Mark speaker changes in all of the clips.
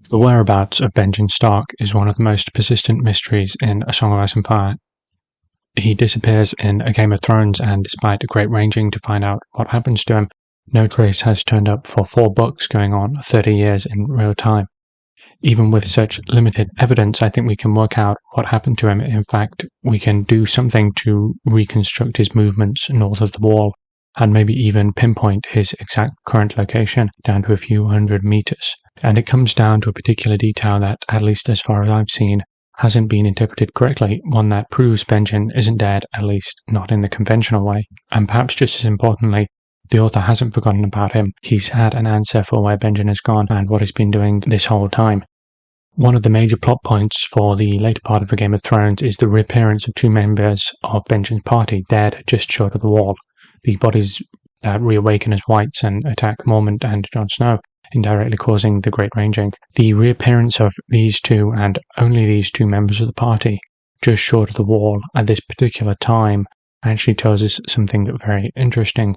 Speaker 1: The whereabouts of Benjen Stark is one of the most persistent mysteries in A Song of Ice and Fire. He disappears in A Game of Thrones, and despite a great ranging to find out what happens to him, no trace has turned up for 4 books going on 30 years in real time. Even with such limited evidence, I think we can work out what happened to him. In fact, we can do something to reconstruct his movements north of the wall, and maybe even pinpoint his exact current location down to a few hundred meters. And it comes down to a particular detail that, at least as far as I've seen, hasn't been interpreted correctly, one that proves Benjen isn't dead, at least not in the conventional way. And perhaps just as importantly, the author hasn't forgotten about him. He's had an answer for where Benjen has gone and what he's been doing this whole time. One of the major plot points for the later part of A Game of Thrones is the reappearance of 2 members of Benjen's party dead just short of the wall. The bodies that reawaken as wights and attack Mormont and Jon Snow, indirectly causing the Great Ranging. The reappearance of these 2 and only these 2 members of the party just short of the wall at this particular time actually tells us something very interesting.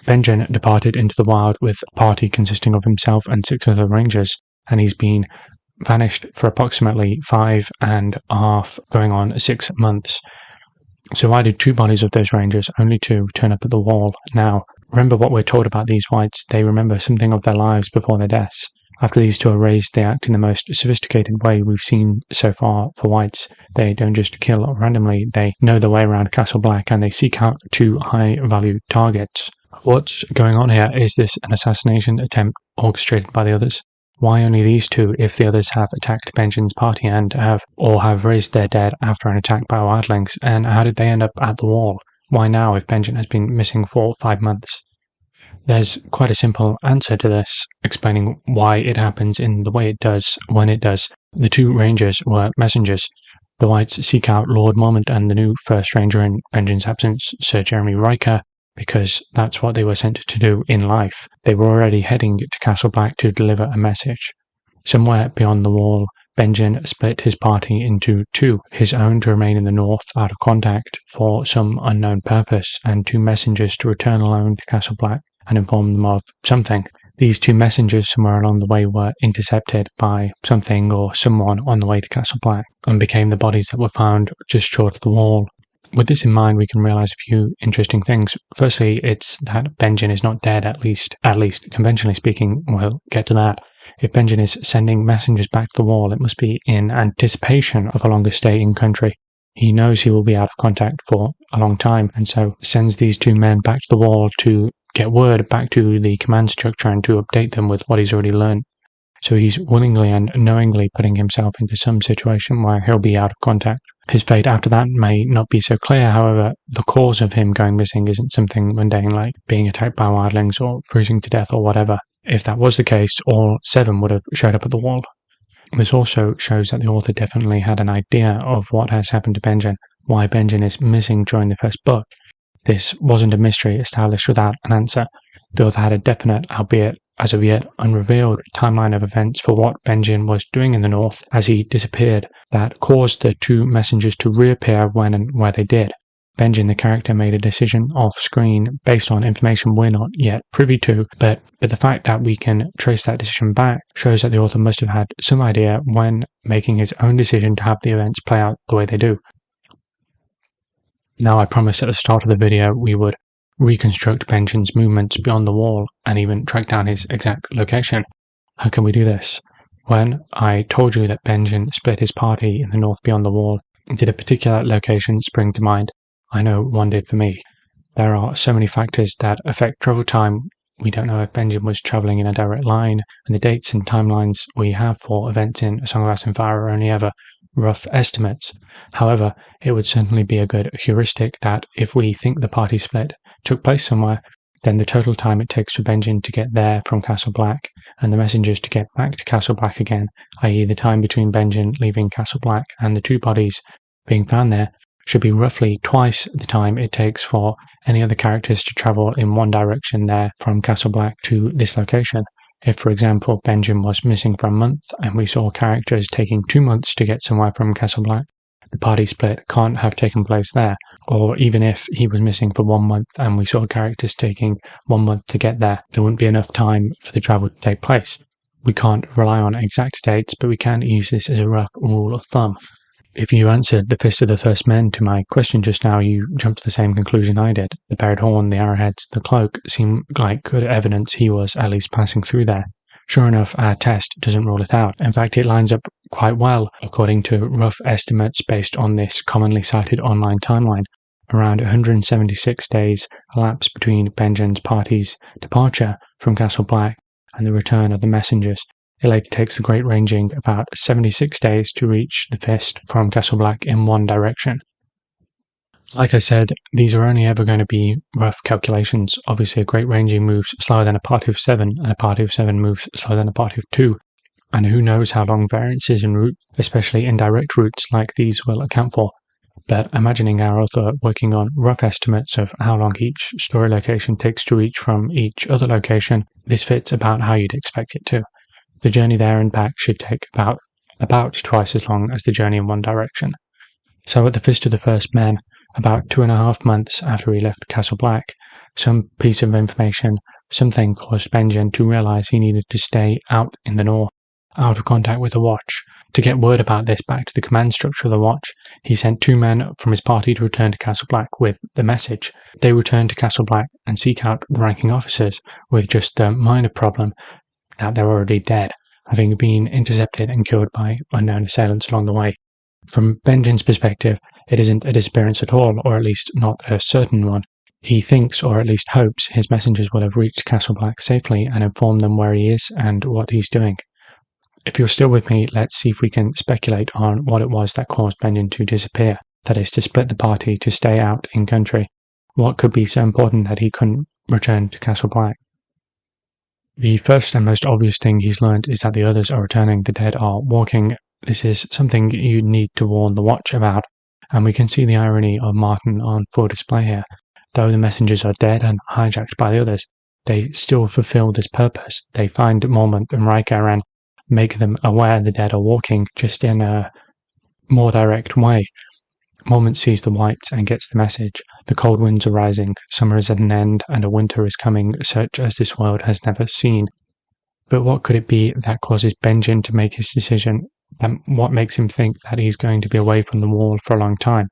Speaker 1: Benjen departed into the wild with a party consisting of himself and 6 other rangers, and he's been vanished for approximately 5.5 going on 6 months. So why did 2 bodies of those rangers, only 2, turn up at the wall now? Remember what we're told about these wights. They remember something of their lives before their deaths. After these 2 are raised, they act in the most sophisticated way we've seen so far for wights. They don't just kill randomly, they know their way around Castle Black, and they seek out 2 high-value targets. What's going on here? Is this an assassination attempt orchestrated by the others? Why only these 2 if the others have attacked Benjen's party and have raised their dead after an attack by wildlings? And how did they end up at the wall? Why now if Benjen has been missing for 5 months? There's quite a simple answer to this, explaining why it happens in the way it does, when it does. The 2 rangers were messengers. The wights seek out Lord Mormont and the new first ranger in Benjen's absence, Sir Jeremy Riker, because that's what they were sent to do in life. They were already heading to Castle Black to deliver a message. Somewhere beyond the wall, Benjen split his party into 2, his own to remain in the north out of contact for some unknown purpose, and 2 messengers to return alone to Castle Black and inform them of something. These 2 messengers somewhere along the way were intercepted by something or someone on the way to Castle Black and became the bodies that were found just short of the wall. With this in mind, we can realize a few interesting things. Firstly, it's that Benjen is not dead, at least conventionally speaking. We'll get to that. If Benjen is sending messengers back to the wall, it must be in anticipation of a longer stay in country. He knows he will be out of contact for a long time, and so sends these 2 men back to the wall to get word back to the command structure and to update them with what he's already learned. So he's willingly and knowingly putting himself into some situation where he'll be out of contact. His fate after that may not be so clear, however, the cause of him going missing isn't something mundane like being attacked by wildlings or freezing to death or whatever. If that was the case, all 7 would have showed up at the wall. This also shows that the author definitely had an idea of what has happened to Benjen, why Benjen is missing during the first book. This wasn't a mystery established without an answer. The author had a definite, albeit as of yet unrevealed, timeline of events for what Benjen was doing in the north as he disappeared that caused the 2 messengers to reappear when and where they did. Benjen, the character, made a decision off screen based on information we're not yet privy to, but the fact that we can trace that decision back shows that the author must have had some idea when making his own decision to have the events play out the way they do. Now, I promised at the start of the video we would reconstruct Benjen's movements beyond the wall and even track down his exact location. How can we do this? When I told you that Benjen split his party in the north beyond the wall, did a particular location spring to mind? I know one did for me. There are so many factors that affect travel time. We don't know if Benjen was travelling in a direct line, and the dates and timelines we have for events in A Song of Ice and Fire are only ever rough estimates. However, it would certainly be a good heuristic that if we think the party split took place somewhere, then the total time it takes for Benjen to get there from Castle Black and the messengers to get back to Castle Black again, i.e. the time between Benjen leaving Castle Black and the 2 bodies being found there, should be roughly twice the time it takes for any other characters to travel in one direction there from Castle Black to this location. If, for example, Benjen was missing for a month and we saw characters taking 2 months to get somewhere from Castle Black, the party split can't have taken place there. Or even if he was missing for 1 month and we saw characters taking 1 month to get there, there wouldn't be enough time for the travel to take place. We can't rely on exact dates, but we can use this as a rough rule of thumb. If you answered the Fist of the First Men to my question just now, you jumped to the same conclusion I did. The buried horn, the arrowheads, the cloak seem like good evidence he was at least passing through there. Sure enough, our test doesn't rule it out. In fact, it lines up quite well, according to rough estimates based on this commonly cited online timeline. Around 176 days elapsed between Benjen's party's departure from Castle Black and the return of the messengers. It later takes the Great Ranging about 76 days to reach the Fist from Castle Black in one direction. Like I said, these are only ever going to be rough calculations. Obviously, a Great Ranging moves slower than a party of 7, and a party of 7 moves slower than a party of 2. And who knows how long variances in route, especially indirect routes like these, will account for. But imagining our author working on rough estimates of how long each story location takes to reach from each other location, this fits about how you'd expect it to. The journey there and back should take about twice as long as the journey in one direction. So at the Fist of the First Men, about 2.5 months after he left Castle Black, some piece of information, something caused Benjen to realise he needed to stay out in the north, out of contact with the Watch. To get word about this back to the command structure of the Watch, he sent 2 men from his party to return to Castle Black with the message. They returned to Castle Black and seek out the ranking officers, with just the minor problem that they're already dead, having been intercepted and killed by unknown assailants along the way. From Benjen's perspective, it isn't a disappearance at all, or at least not a certain one. He thinks, or at least hopes, his messengers will have reached Castle Black safely and informed them where he is and what he's doing. If you're still with me, let's see if we can speculate on what it was that caused Benjen to disappear, that is, to split the party, to stay out in country. What could be so important that he couldn't return to Castle Black? The first and most obvious thing he's learned is that the others are returning, the dead are walking. This is something you need to warn the Watch about, and we can see the irony of Martin on full display here. Though the messengers are dead and hijacked by the others, they still fulfill this purpose. They find Mormont and Riker and make them aware the dead are walking, just in a more direct way. Mormont sees the wights and gets the message. The cold winds are rising, summer is at an end, and a winter is coming such as this world has never seen. But what could it be that causes Benjen to make his decision, and what makes him think that he's going to be away from the wall for a long time?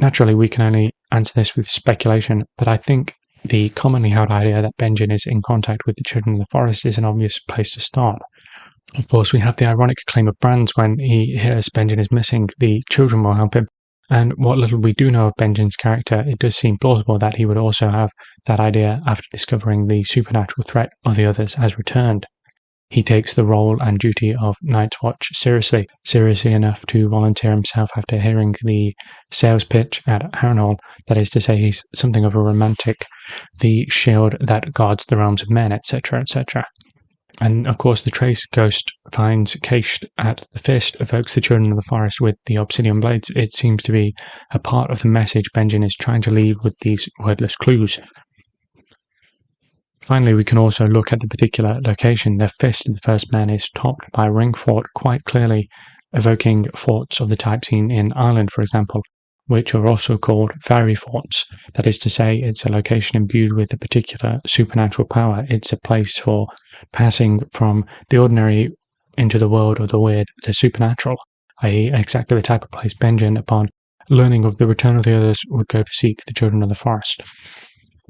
Speaker 1: Naturally, we can only answer this with speculation, but I think the commonly held idea that Benjen is in contact with the children of the forest is an obvious place to start. Of course, we have the ironic claim of Brands when he hears Benjen is missing, the children will help him. And what little we do know of Benjen's character, it does seem plausible that he would also have that idea after discovering the supernatural threat of the others has returned. He takes the role and duty of Night's Watch seriously enough to volunteer himself after hearing the sales pitch at Harrenhal. That is to say, he's something of a romantic, the shield that guards the realms of men, etc., etc. And of course, the trace Ghost finds cached at the Fist evokes the children of the forest with the obsidian blades. It seems to be a part of the message Benjen is trying to leave with these wordless clues. Finally, we can also look at the particular location. The Fist of the First Man is topped by a ring fort, quite clearly evoking forts of the type seen in Ireland, for example, which are also called fairy forts. That is to say, it's a location imbued with a particular supernatural power. It's a place for passing from the ordinary into the world of the weird, the supernatural, i.e. exactly the type of place Benjen, upon learning of the return of the others, would go to seek the children of the forest.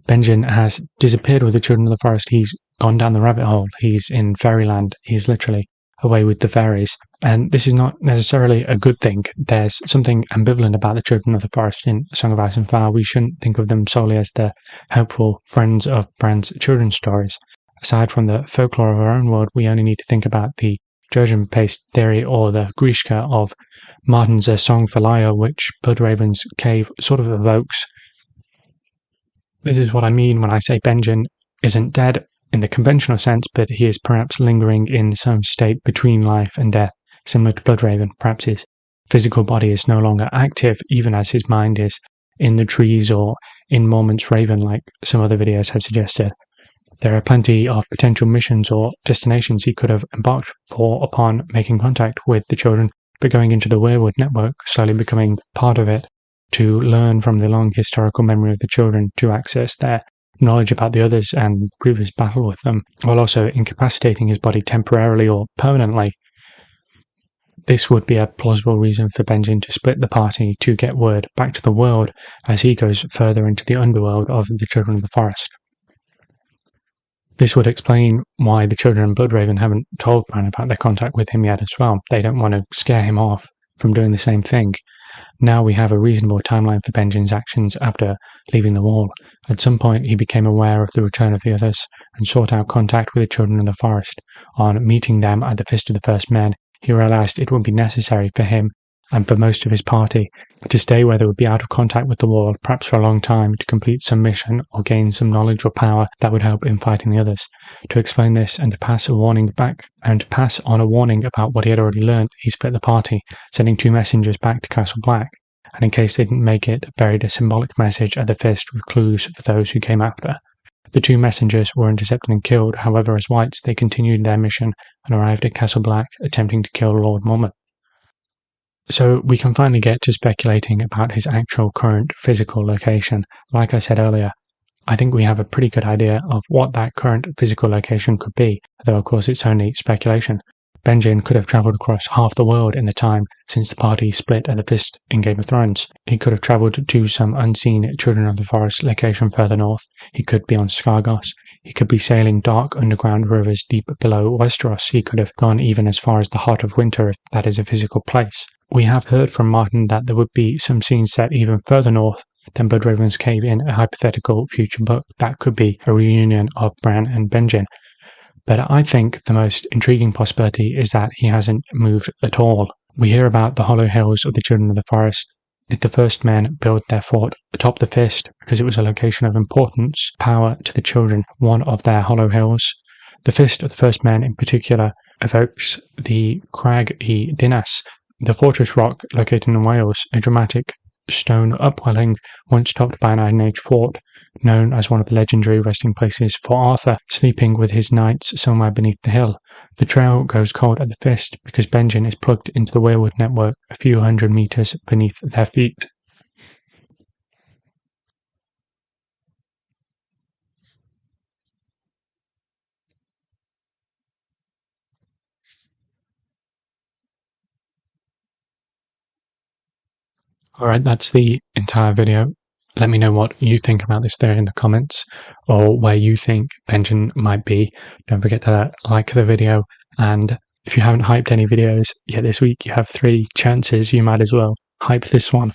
Speaker 1: Benjen has disappeared with the children of the forest. He's gone down the rabbit hole. He's in fairyland. He's literally away with the fairies. And this is not necessarily a good thing. There's something ambivalent about the children of the forest in A Song of Ice and Fire. We shouldn't think of them solely as the helpful friends of Bran's children's stories. Aside from the folklore of our own world, we only need to think about the Trojan paste theory or the Grishka of Martin's A Song for Lyre, which Bloodraven's Cave sort of evokes. This is what I mean when I say Benjen isn't dead in the conventional sense, but he is perhaps lingering in some state between life and death, similar to Bloodraven. Perhaps his physical body is no longer active, even as his mind is in the trees or in Mormont's Raven, like some other videos have suggested. There are plenty of potential missions or destinations he could have embarked for upon making contact with the children, but going into the Weirwood network, slowly becoming part of it, to learn from the long historical memory of the children, to access their knowledge about the others and previous battle with them, while also incapacitating his body temporarily or permanently. This would be a plausible reason for Benjen to split the party to get word back to the world as he goes further into the underworld of the Children of the Forest. This would explain why the Children and Bloodraven haven't told Bran about their contact with him yet as well. They don't want to scare him off from doing the same thing. Now we have a reasonable timeline for Benjen's actions after leaving the wall. At some point he became aware of the return of the others and sought out contact with the Children of the Forest. On meeting them at the Fist of the First Men, he realised it would be necessary for him and for most of his party to stay where they would be out of contact with the wall, perhaps for a long time, to complete some mission or gain some knowledge or power that would help in fighting the others. To explain this and to pass on a warning about what he had already learned, he split the party, sending 2 messengers back to Castle Black, and in case they didn't make it, buried a symbolic message at the Fist with clues for those who came after. The 2 messengers were intercepted and killed. However, as wights, they continued their mission and arrived at Castle Black, attempting to kill Lord Monmouth. So we can finally get to speculating about his actual current physical location. Like I said earlier, I think we have a pretty good idea of what that current physical location could be, though of course it's only speculation. Benjen could have travelled across half the world in the time since the party split at the Fist in Game of Thrones. He could have travelled to some unseen Children of the Forest location further north. He could be on Skargos. He could be sailing dark underground rivers deep below Westeros. He could have gone even as far as the Heart of Winter, if that is a physical place. We have heard from Martin that there would be some scenes set even further north than Bloodraven's Cave in a hypothetical future book. That could be a reunion of Bran and Benjen. But I think the most intriguing possibility is that he hasn't moved at all. We hear about the hollow hills of the Children of the Forest. Did the First Men build their fort atop the Fist because it was a location of importance, power to the children, one of their hollow hills? The Fist of the First Men in particular evokes the Craig-Y-Ddinas, the fortress rock located in Wales, a dramatic stone upwelling once topped by an Iron Age fort, known as one of the legendary resting places for Arthur, sleeping with his knights somewhere beneath the hill. The trail goes cold at the Fist because Benjen is plugged into the weirwood network a few hundred meters beneath their feet. Alright, that's the entire video. Let me know what you think about this theory in the comments, or where you think Benjen might be. Don't forget to like the video, and if you haven't hyped any videos yet this week, you have 3 chances. You might as well hype this one.